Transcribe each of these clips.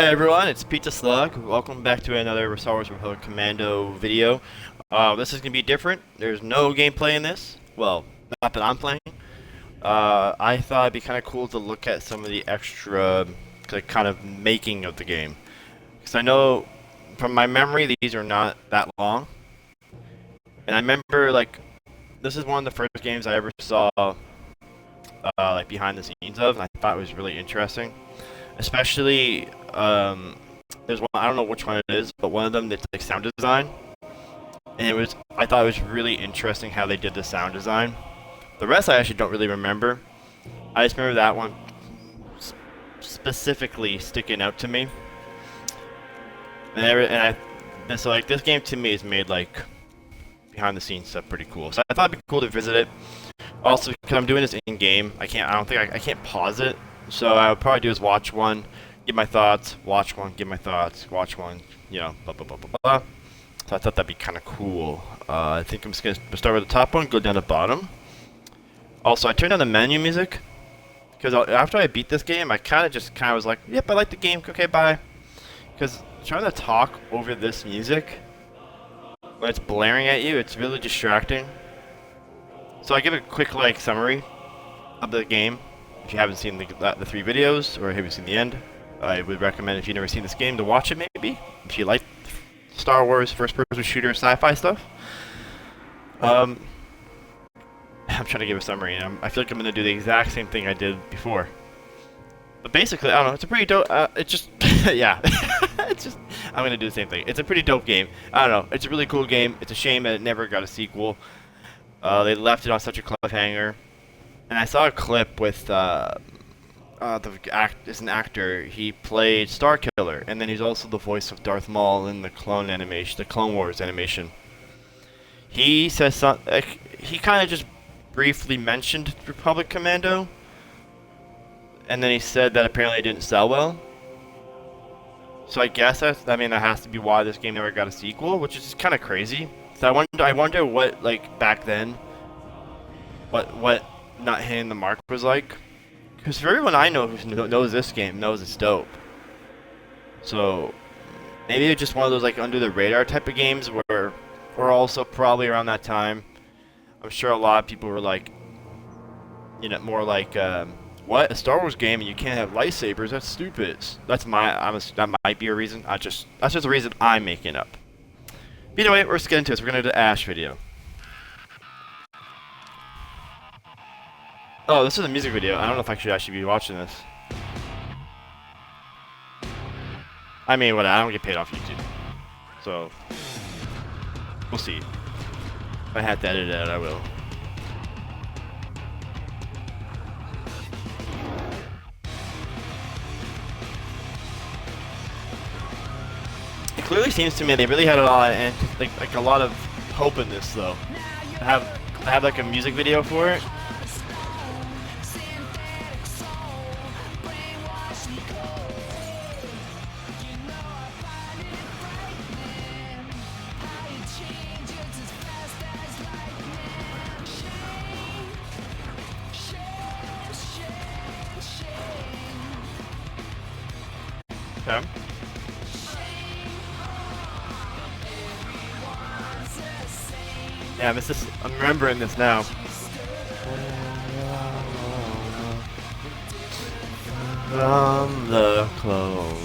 Hey everyone, it's Pizza Slug. Welcome back to another Star Wars Republic Commando video. This is going to be different. There's no gameplay in this. Well, not that I'm playing. I thought it'd be kind of cool to look at some of the extra kind of making of the game. Because I know from my memory these are not that long. And I remember this is one of the first games I ever saw like behind the scenes of, and I thought it was really interesting. Especially, there's one, I don't know which one it is, but one of them that's like sound design. And I thought it was really interesting how they did the sound design. The rest I actually don't really remember. I just remember that one specifically sticking out to me. So this game to me is made like behind the scenes stuff pretty cool. So I thought it'd be cool to visit it. Also, because I'm doing this in game, I can't pause it. So I would probably do is watch one, give my thoughts, watch one, give my thoughts, watch one, blah, blah, blah, blah, blah. So I thought that'd be kind of cool. I think I'm just going to start with the top one, go down to the bottom. Also, I turned down the menu music, because after I beat this game, I kind of was like, yep, I like the game, okay, bye. Because trying to talk over this music, when it's blaring at you, it's really distracting. So I give a quick, summary of the game. If you haven't seen the 3 videos, or haven't seen the end, I would recommend, if you've never seen this game, to watch it maybe. If you like Star Wars, first-person shooter, sci-fi stuff. I'm trying to give a summary, and I feel like I'm going to do the exact same thing I did before. But basically, I don't know, it's a pretty dope, yeah. I'm going to do the same thing. It's a pretty dope game. I don't know, it's a really cool game. It's a shame that it never got a sequel. They left it on such a cliffhanger. And I saw a clip with an actor. He played Starkiller, and then he's also the voice of Darth Maul in the Clone Wars animation. He says something. He kind of just briefly mentioned Republic Commando, and then he said that apparently it didn't sell well. So I guess that has to be why this game never got a sequel, which is kind of crazy. So I wonder what back then, what not hitting the mark was like, because for everyone I know who knows this game knows it's dope. So maybe it's just one of those under the radar type of games where we're also probably around that time. I'm sure a lot of people were more what, a Star Wars game and you can't have lightsabers? That's stupid. That might be a reason. That's just a reason I'm making up. But anyway, we're just getting into this. We're gonna do the Ash video. Oh, this is a music video. I don't know if I should actually be watching this. I mean, I don't get paid off YouTube. So, we'll see. If I have to edit it out, I will. It clearly seems to me they really had a lot of, a lot of hope in this, though. I have a music video for it. Okay. Yeah, I'm remembering this now. From the clothes.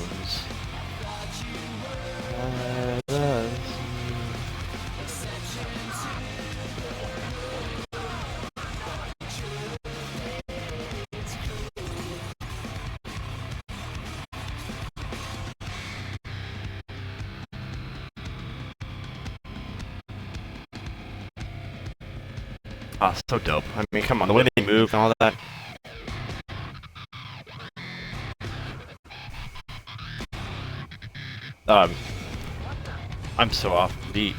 Oh, so dope. I mean, come on, the way they move and all that. I'm so off beat.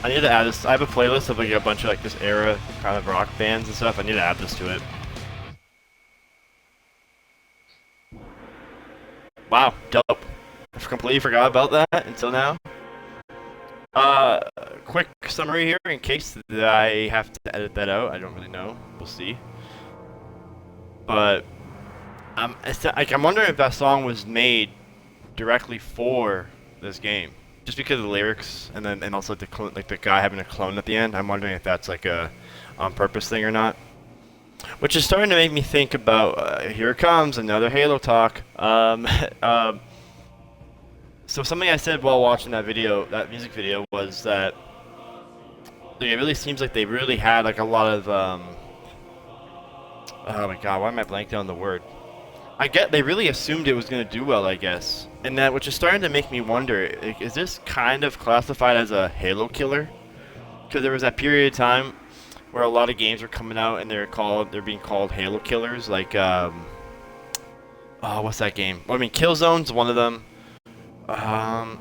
I need to add this. I have a playlist of like a bunch of like this era kind of rock bands and stuff. I need to add this to it. Wow, dope. I completely forgot about that until now. Quick summary here in case that I have to edit that out. I don't really know. We'll see. But I'm wondering if that song was made directly for this game, just because of the lyrics, and also the guy having a clone at the end. I'm wondering if that's like a on purpose thing or not. Which is starting to make me think about here it comes another Halo talk. So something I said while watching that music video, was that like, it really seems like they really had like a lot of oh my god, why am I blanking on the word? They really assumed it was going to do well, I guess. And that, which is starting to make me wonder, is this kind of classified as a Halo killer? Because there was that period of time where a lot of games were coming out and they're being called Halo killers, like oh, what's that game? Well, I mean, Killzone's one of them. Oh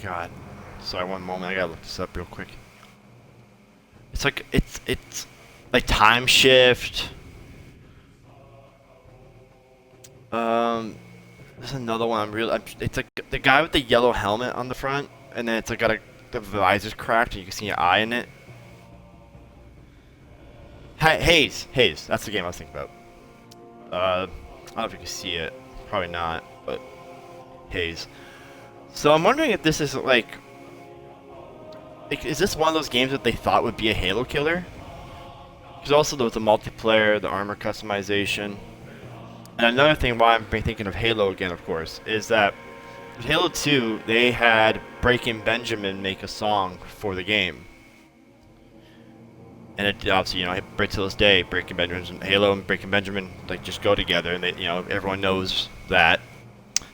god. Sorry, one moment. I gotta look this up real quick. It's like it's like Time Shift. There's another one. It's like the guy with the yellow helmet on the front, and then it's like the visor's cracked, and you can see an eye in it. Haze. That's the game I was thinking about. I don't know if you can see it. Probably not, but Haze. So I'm wondering if this is like, is this one of those games that they thought would be a Halo killer? Because also there was the multiplayer, the armor customization. And another thing why I'm thinking of Halo again, of course, is that with Halo 2, they had Breaking Benjamin make a song for the game. And it obviously, you know, right to this day, Breaking Benjamin, Halo and Breaking Benjamin, like, just go together, and they, you know, everyone knows that.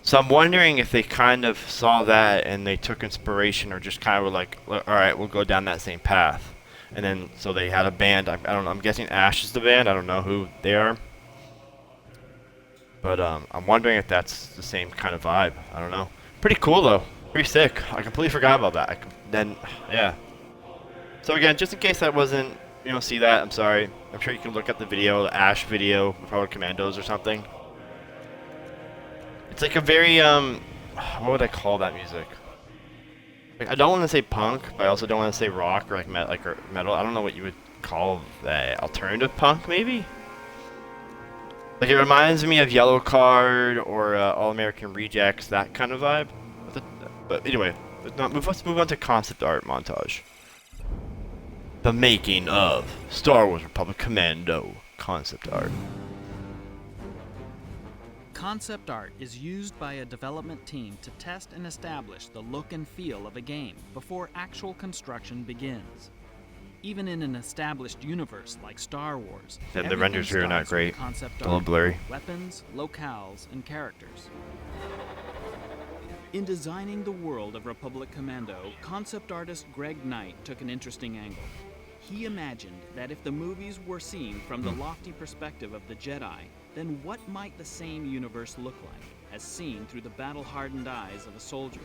So I'm wondering if they kind of saw that and they took inspiration, or just kind of were like, all right, we'll go down that same path. And then, so they had a band. I don't know. I'm guessing Ash is the band. I don't know who they are. But I'm wondering if that's the same kind of vibe. I don't know. Pretty cool though. Pretty sick. I completely forgot about that. Yeah. So again, just in case that wasn't, you don't see that, I'm sorry. I'm sure you can look at the video, the Ash video, probably Commandos or something. It's like a very what would I call that music? Like, I don't want to say punk, but I also don't want to say rock or like metal. I don't know what you would call that. Alternative punk, maybe? Like, it reminds me of Yellow Card or All American Rejects, that kind of vibe. But anyway, let's move on to concept art montage. The making of Star Wars Republic Commando concept art. Concept art is used by a development team to test and establish the look and feel of a game before actual construction begins. Even in an established universe like Star Wars, the renders here are not great. Concept a little blurry. Weapons, locales, and characters. In designing the world of Republic Commando, concept artist Greg Knight took an interesting angle. He imagined that if the movies were seen from the lofty perspective of the Jedi, then what might the same universe look like, as seen through the battle-hardened eyes of a soldier?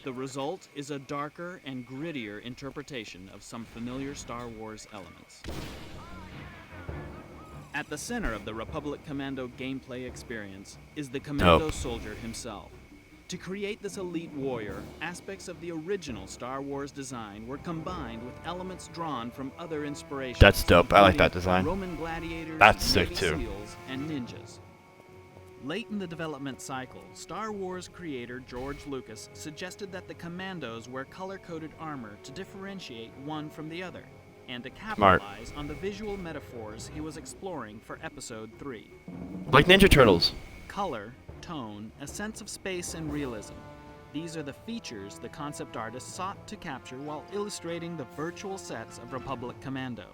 The result is a darker and grittier interpretation of some familiar Star Wars elements. At the center of the Republic Commando gameplay experience is the Commando soldier himself. To create this elite warrior, aspects of the original Star Wars design were combined with elements drawn from other inspirations. That's dope. I like that design. Roman gladiators, that's sick too. Seals, and ninjas. Late in the development cycle, Star Wars creator George Lucas suggested that the Commandos wear color-coded armor to differentiate one from the other, and to capitalize on the visual metaphors he was exploring for Episode 3. Like Ninja Turtles. Color, tone, a sense of space and realism. These are the features the concept artist sought to capture while illustrating the virtual sets of Republic Commando.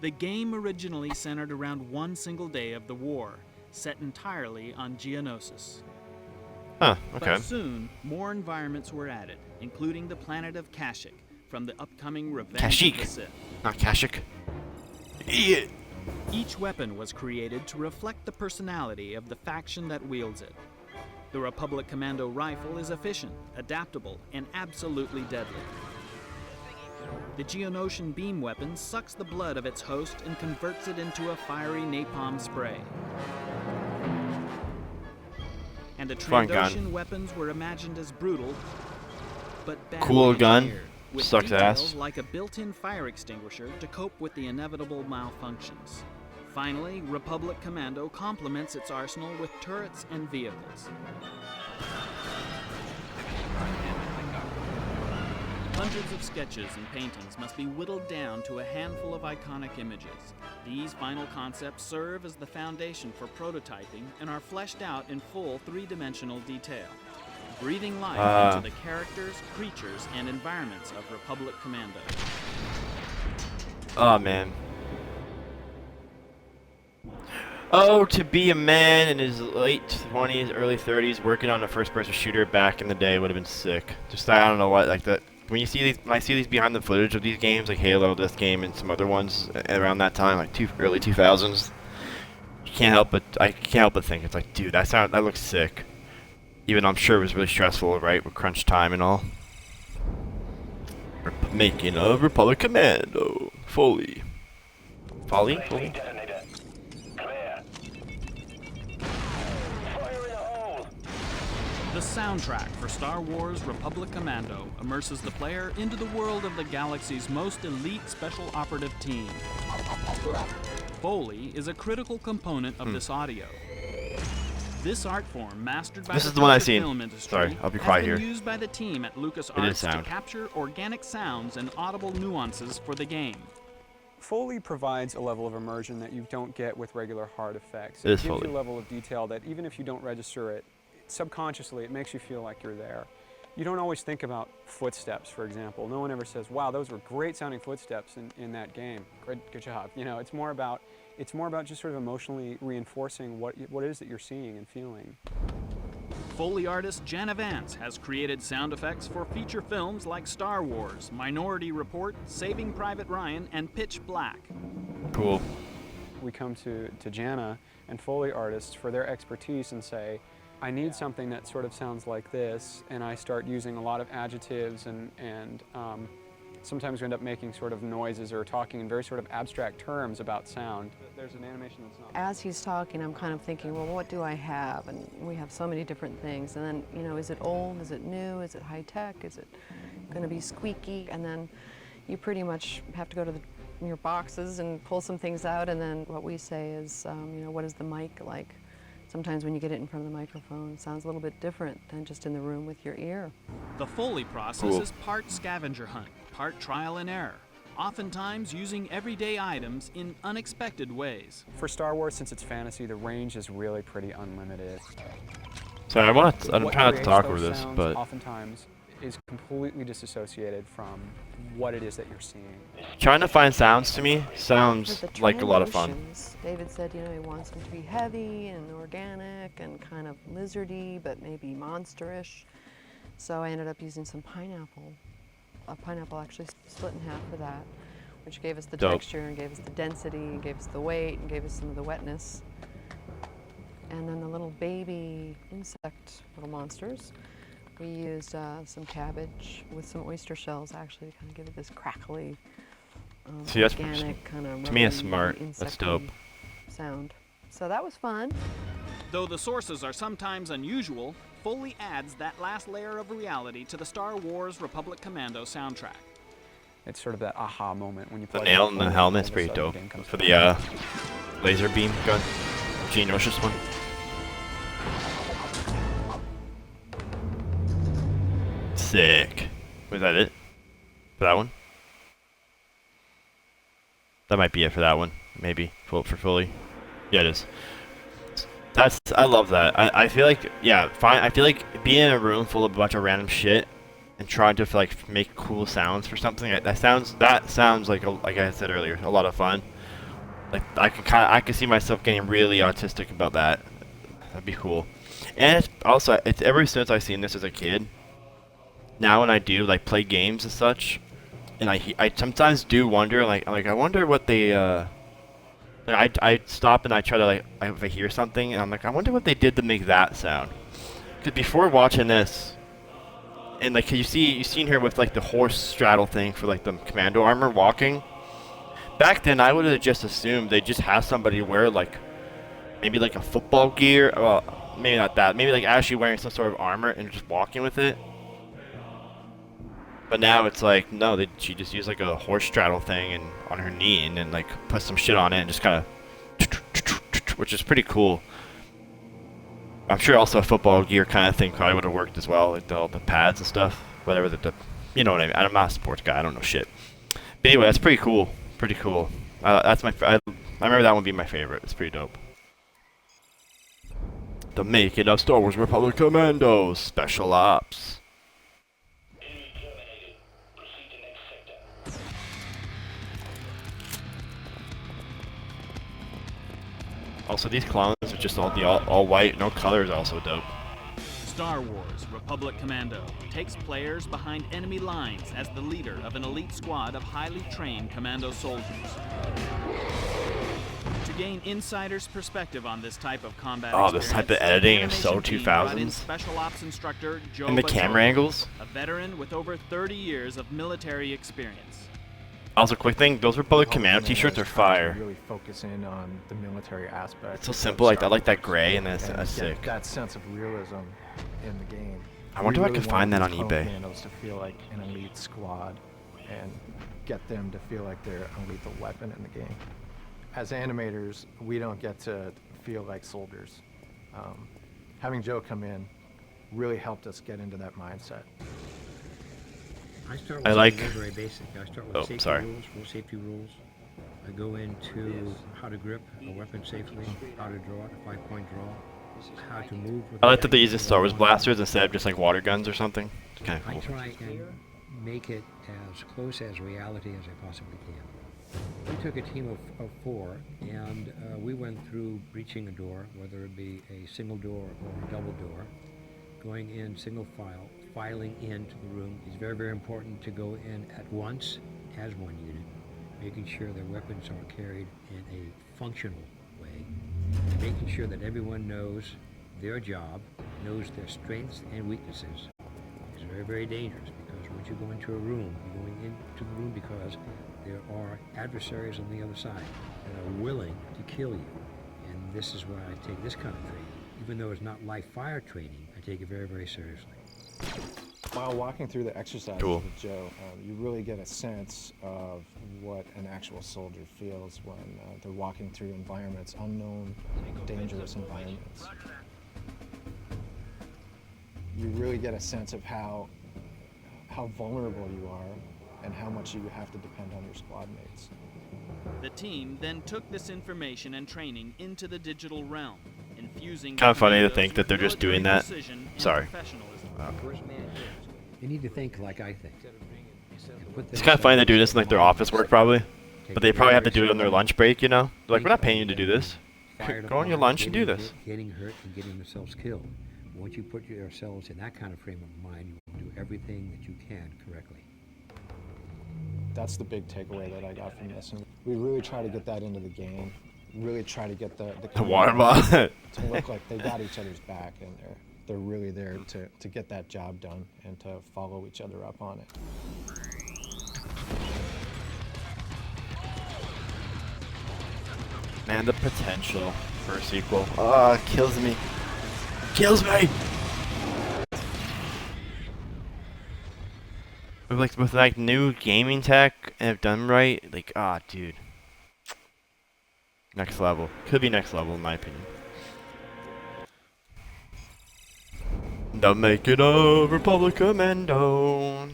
The game originally centered around one single day of the war, set entirely on Geonosis. Huh, okay. But soon, more environments were added, including the planet of Kashyyyk from the upcoming Revenge of the Sith. Not Kashyyyk. Yeah. Each weapon was created to reflect the personality of the faction that wields it. The Republic Commando rifle is efficient, adaptable, and absolutely deadly. The Geonosian beam weapon sucks the blood of its host and converts it into a fiery napalm spray. And the Fun gun. Trandoshan weapons were imagined as brutal, but badly Cool gun. engineered, with Sucks details ass. like a built-in fire extinguisher to cope with the inevitable malfunctions. Finally, Republic Commando complements its arsenal with turrets and vehicles. Hundreds of sketches and paintings must be whittled down to a handful of iconic images. These final concepts serve as the foundation for prototyping and are fleshed out in full three-dimensional detail, breathing life into the characters, creatures, and environments of Republic Commando. Oh, man. Oh, to be a man in his late 20s, early 30s, working on a first-person shooter back in the day would have been sick. Just, I don't know what, like that. When I see these behind the footage of these games, like Halo, this game, and some other ones around that time, like early 2000s, I can't help but think it's like, dude, that looks sick. Even though I'm sure it was really stressful, right, with crunch time and all. We're making a Republic Commando, Foley. Foley? The soundtrack for Star Wars Republic Commando immerses the player into the world of the galaxy's most elite special operative team. Foley is a critical component of this audio. This art form, mastered by This is the the one I've feature seen. film industry, Sorry, I'll be quiet has been here. used by the team at LucasArts It is to sound. capture organic sounds and audible nuances for the game. Foley provides a level of immersion that you don't get with regular hard effects. It is gives Foley. you a level of detail that even if you don't register it, subconsciously it makes you feel like you're there. You don't always think about footsteps, for example. No one ever says, wow, those were great sounding footsteps in that game. Good job. You know, it's more about just sort of emotionally reinforcing what it is that you're seeing and feeling. Foley artist Jana Vance has created sound effects for feature films like Star Wars, Minority Report, Saving Private Ryan, and Pitch Black. Cool. We come to Jana and Foley artists for their expertise and say, I need something that sort of sounds like this, and I start using a lot of adjectives and sometimes we end up making sort of noises or talking in very sort of abstract terms about sound. There's an animation that's not... As he's talking, I'm kind of thinking, well, what do I have? And we have so many different things. And then, you know, is it old? Is it new? Is it high tech? Is it going to be squeaky? And then you pretty much have to go to your boxes and pull some things out. And then what we say is, you know, what is the mic like? Sometimes when you get it in front of the microphone, it sounds a little bit different than just in the room with your ear. The Foley process Cool. is part scavenger hunt, part trial and error, oftentimes using everyday items in unexpected ways. For Star Wars, since it's fantasy, the range is really pretty unlimited. So I'm What trying not to creates talk those over this, sounds but oftentimes is completely disassociated from what it is that you're seeing. trying to find sounds to me With sounds the like a lot of fun. Trandoshans, David said, you know, he wants them to be heavy and organic and kind of lizardy, but maybe monsterish. So I ended up using some pineapple. A pineapple actually split in half for that, which gave us the Dope. texture and gave us the density and gave us the weight and gave us some of the wetness. And then the little baby insect little monsters, we used some cabbage with some oyster shells actually to kind of give it this crackly, See, that's organic kind of to me, it's smart. That's dope. sound. So that was fun. Though the sources are sometimes unusual, Foley adds that last layer of reality to the Star Wars Republic Commando soundtrack. It's sort of that aha moment when you The plug nail in in the Foley, helmet's all of a pretty sudden dope. the game comes For to the life. laser beam gun. Geonosius one. Sick. Was that it? For that one? That might be it for that one. Maybe. For Foley. Yeah, it is. I love that. I feel like, yeah, fine. I feel like being in a room full of a bunch of random shit and trying to like make cool sounds for something that sounds like like I said earlier, a lot of fun. Like I can see myself getting really autistic about that. That'd be cool. And it's ever since I've seen this as a kid. Now when I do like play games and such, and I sometimes do wonder like I wonder what they I stop and I try to if I hear something and I'm like I wonder what they did to make that sound. Because before watching this, and like you seen her with like the horse straddle thing for like the commando armor walking. Back then, I would have just assumed they just have somebody wear like maybe like a football gear. Well, maybe not that. Maybe like actually wearing some sort of armor and just walking with it. But now it's like no, she just used like a horse straddle thing and on her knee and then like put some shit on it and just kind of, which is pretty cool. I'm sure also a football gear kind of thing probably would have worked as well, like all the pads and stuff, whatever you know what I mean. I'm not a sports guy, I don't know shit. But anyway, that's pretty cool. Pretty cool. That's I remember that one being my favorite. It's pretty dope. The making of Star Wars Republic Commandos Special Ops. Also, these clones are just all white, no color is also dope. Star Wars Republic Commando takes players behind enemy lines as the leader of an elite squad of highly trained commando soldiers. To gain insider's perspective on this type of combat this type of editing is so animation team brought in 2000s. Special Ops instructor Joe And the camera Bazzoli, angles. a veteran with over 30 years of military experience. Also, quick thing, those Republic Commando t-shirts are fire. Really focus in on the military aspect. It's so simple, like I like that gray and that's get sick. That sense of realism in the game. I wonder if I can find that on these eBay. Commandos to feel like an elite squad and get them to feel like they're a lethal weapon in the game. As animators, we don't get to feel like soldiers. Having Joe come in really helped us get into that mindset. I start I with like- something very basic. I start with Oh, safety sorry. rules, rule safety rules. I go into how to grip a weapon safely, how to draw it, a 5-point draw, how to move. With I like the that they use weapon, the Star Wars blasters instead of just like water guns or something. It's kind of I cool. try and make it as close as reality as I possibly can. We took a team of 4 and we went through breaching a door, whether it be a single door or a double door, going in single file, filing into the room. It's very, very important to go in at once as one unit, making sure their weapons are carried in a functional way, and making sure that everyone knows their job, knows their strengths and weaknesses. It's very, very dangerous because once you go into a room, you're going into the room because there are adversaries on the other side that are willing to kill you. And this is why I take this kind of training. Even though it's not live fire training, I take it very, very seriously. While walking through the exercises Cool. with Joe, you really get a sense of what an actual soldier feels when they're walking through environments, unknown, dangerous environments. You really get a sense of how vulnerable you are and how much you have to depend on your squad mates. The team then took this information and training into the digital realm, infusing Kinda funny to commandos think that with they're just doing military that. precision and Sorry. professionalism. They need to think like I think. It's kind of funny they're doing this in like their office work probably, but they probably have to do it on their lunch break, you know? They're like, we're not paying you to do this. Go on your lunch and do this. Getting hurt and getting themselves killed. Once you put yourselves in that kind of frame of mind, you will do everything that you can correctly. That's the big takeaway that I got from this. And we really try to get that into the game. Really try to get the water bottle. to look like they got each other's back and they're really there to get that job done and to follow each other up on it. Man, the potential for a sequel. Ah, it kills me. Kills me! With like new gaming tech and if done right, like dude. Next level. Could be next level in my opinion. The making of Republic Commando.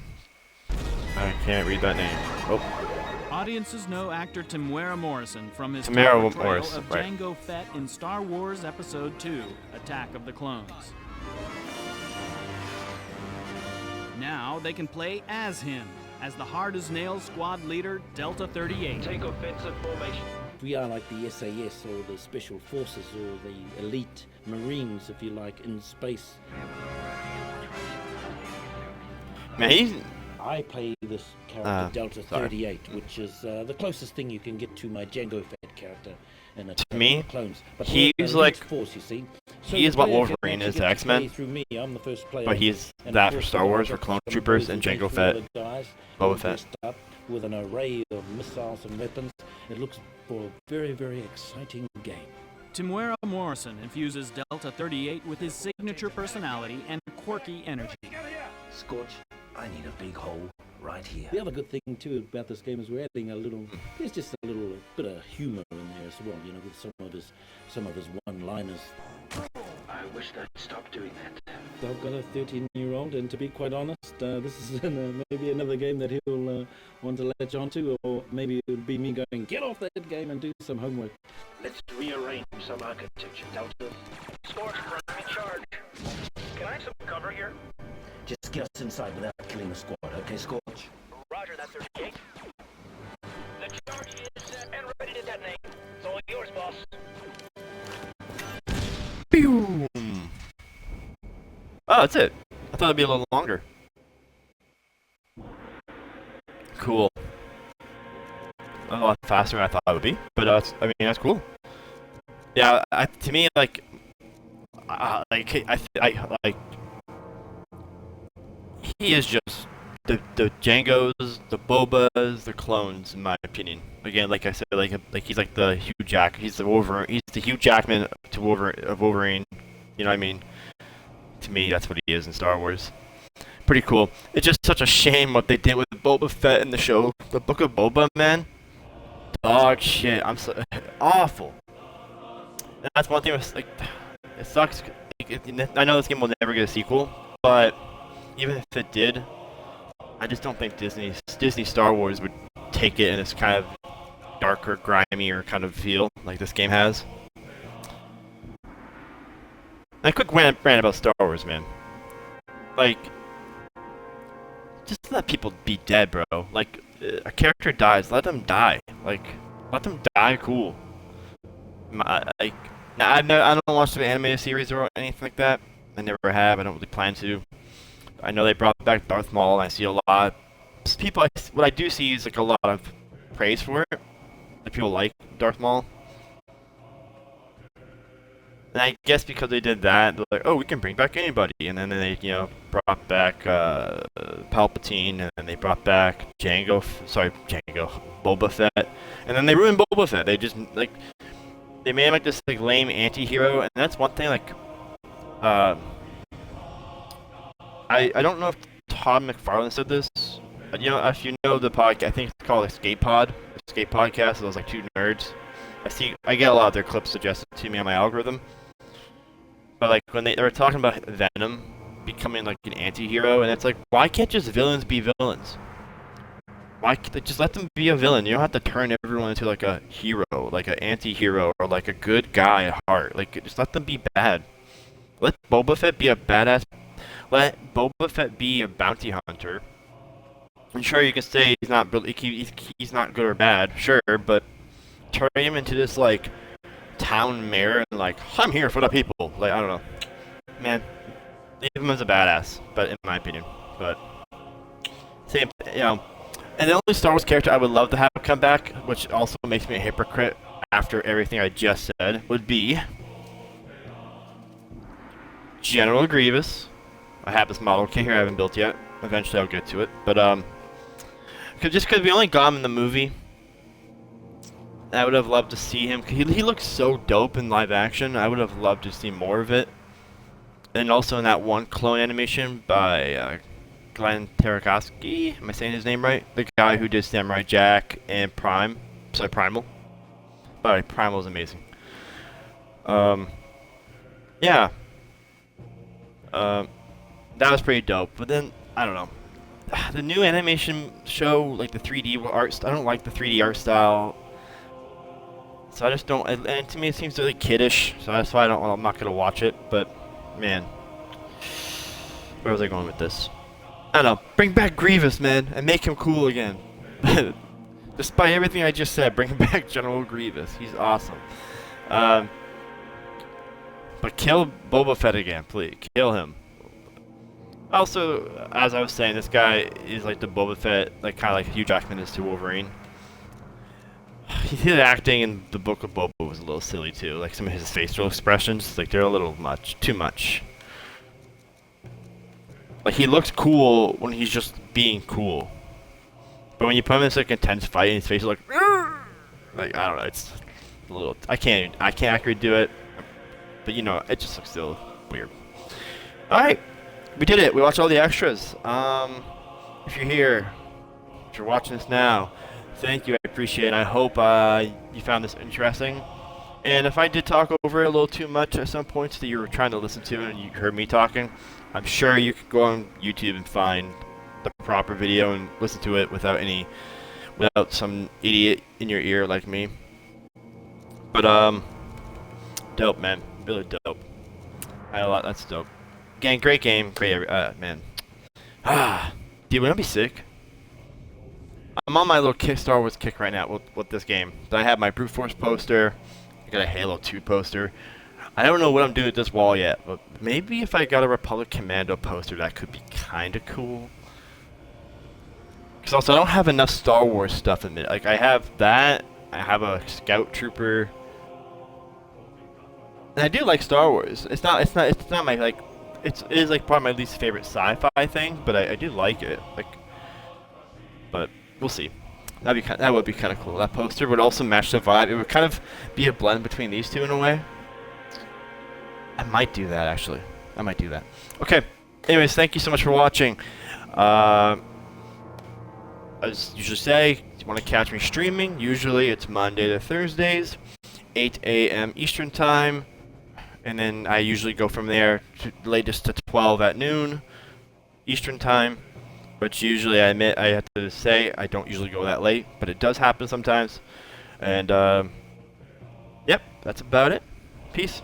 I can't read that name. Oh. Audiences know actor Temuera Morrison from his Temuera top portrayal Morrison, of right. Jango Fett in Star Wars Episode II, Attack of the Clones. Now they can play as him, as the hard-as-nails squad leader, Delta 38. Take offensive formation. We are like the SAS or the Special Forces or the elite Marines, if you like, in space. Man, he's I play this character Delta sorry. 38, which is the closest thing you can get to my Jango Fett character in Attack me, of the Clones. But he's we're an elite like- force, you see. he is what Wolverine is to X-Men, through me. I'm the first player. but he's And that of for course, Star I've Wars got for Clone some Troopers boys and who Jango make Fett, sure guys Boba Fett. up with an array of missiles and weapons. It looks for a very, very exciting game. Temuera Morrison infuses Delta 38 with his signature personality and quirky energy. Scorch, I need a big hole right here. The other good thing too about this game is we're adding a little. There's just a little bit of humor in there as well. You know, with some of his one-liners. I wish they'd stop doing that. I've got a 13-year-old, and to be quite honest, this is maybe another game that he'll want to latch onto, or maybe it would be me going, get off that game and do some homework. Let's rearrange some architecture, Delta. Scorch, prime in charge. Can I have some cover here? Just get us inside without killing the squad, okay, Scorch? Roger that, 38. The charge is set and ready to detonate. It's all yours, boss. Boom. Oh, that's it. I thought it'd be a little longer. Cool. A lot faster than I thought it would be, but I mean, that's cool. Yeah, to me, like he is just the Jangos, the Bobas, the clones, in my opinion. Again, like I said, like he's like the Hugh Jack. He's the Wolverine. He's the Hugh Jackman to Wolverine. You know what I mean? To me, that's what he is in Star Wars. Pretty cool. It's just such a shame what they did with Boba Fett in the show. The Book of Boba, man. Dog shit. I'm so awful. And that's one thing. Like, it sucks. I know this game will never get a sequel, but even if it did, I just don't think Disney Star Wars would take it in this kind of darker, grimier kind of feel like this game has. And a quick rant about Star Wars, man. Like, just let people be dead, bro. Like, a character dies, let them die. Like, let them die, cool. Like, I don't watch the animated series or anything like that. I never have. I don't really plan to. I know they brought back Darth Maul, and I see a lot. People, what I do see is like a lot of praise for it. Like, people like Darth Maul. And I guess because they did that, they're like, oh, we can bring back anybody. And then they, brought back Palpatine, and then they brought back Boba Fett. And then they ruined Boba Fett. They just, like, they made him like this, like, lame anti-hero. And that's one thing, like, I don't know if Todd McFarlane said this. If you know the podcast, I think it's called Escape Podcast. So those, like, two nerds. I get a lot of their clips suggested to me on my algorithm. But, like, when they were talking about Venom becoming, like, an anti-hero, and it's like, why can't just villains be villains? Why can't they just let them be a villain? You don't have to turn everyone into, like, a hero, like an anti-hero, or like a good guy at heart. Like, just let them be bad. Let Boba Fett be a badass. Let Boba Fett be a bounty hunter. I'm sure you can say he's not good or bad, sure, but turn him into this, like, town mayor and, like, I'm here for the people. Like, I don't know. Man, leave him as a badass, but in my opinion. But, same, and the only Star Wars character I would love to have come back, which also makes me a hypocrite after everything I just said, would be General Grievous. I have this model kit here I haven't built yet. Eventually I'll get to it. But, just because we only got him in the movie, I would have loved to see him. He looks so dope in live action. I would have loved to see more of it. And also in that one clone animation by Glenn Tartakovsky. Am I saying his name right? The guy who did Samurai Jack and Primal. But Primal is amazing. Yeah. That was pretty dope. But then, I don't know. The new animation show, like the 3D art, I don't like the 3D art style. So I just don't, and to me it seems really kiddish, so that's why I'm not gonna watch it. But man, where was I going with this? I don't know. Bring back Grievous, man, and make him cool again. Despite everything I just said, bring back General Grievous. He's awesome. But kill Boba Fett again, please. Kill him. Also, as I was saying, this guy is like the Boba Fett, like kind of like Hugh Jackman is to Wolverine. his acting in the Book of Boba was a little silly too. Like some of his facial expressions, like they're a little too much. Like he looks cool when he's just being cool, but when you put him in this like intense fight, and his face is like I don't know, it's a little. I can't accurately do it, but you know, it just looks still weird. All right, we did it. We watched all the extras. If you're here, if you're watching this now, thank you. I appreciate it. I hope you found this interesting. And if I did talk over it a little too much at some points that you were trying to listen to and you heard me talking, I'm sure you could go on YouTube and find the proper video and listen to it without some idiot in your ear like me. But dope, man, really dope. I had a lot. That's dope. Gang, great game, great. Man, dude, wouldn't it be sick? I'm on my little Star Wars kick right now with this game. I have my Brute Force poster. I got a Halo 2 poster. I don't know what I'm doing with this wall yet, but maybe if I got a Republic Commando poster, that could be kind of cool. Because also, I don't have enough Star Wars stuff in it. Like, I have that. I have a Scout Trooper. And I do like Star Wars. It's not my, like, it is, like, probably my least favorite sci-fi thing, but I do like it. Like, but we'll see. That would be kind of cool. That poster would also match the vibe. It would kind of be a blend between these two in a way. I might do that, actually. I might do that. Okay. Anyways, thank you so much for watching. As usually say, if you want to catch me streaming, usually it's Monday to Thursdays, 8 a.m. Eastern Time. And then I usually go from there to latest to 12 at noon Eastern Time. Which usually I admit, I have to say, I don't usually go that late, but it does happen sometimes. And, yep, that's about it. Peace.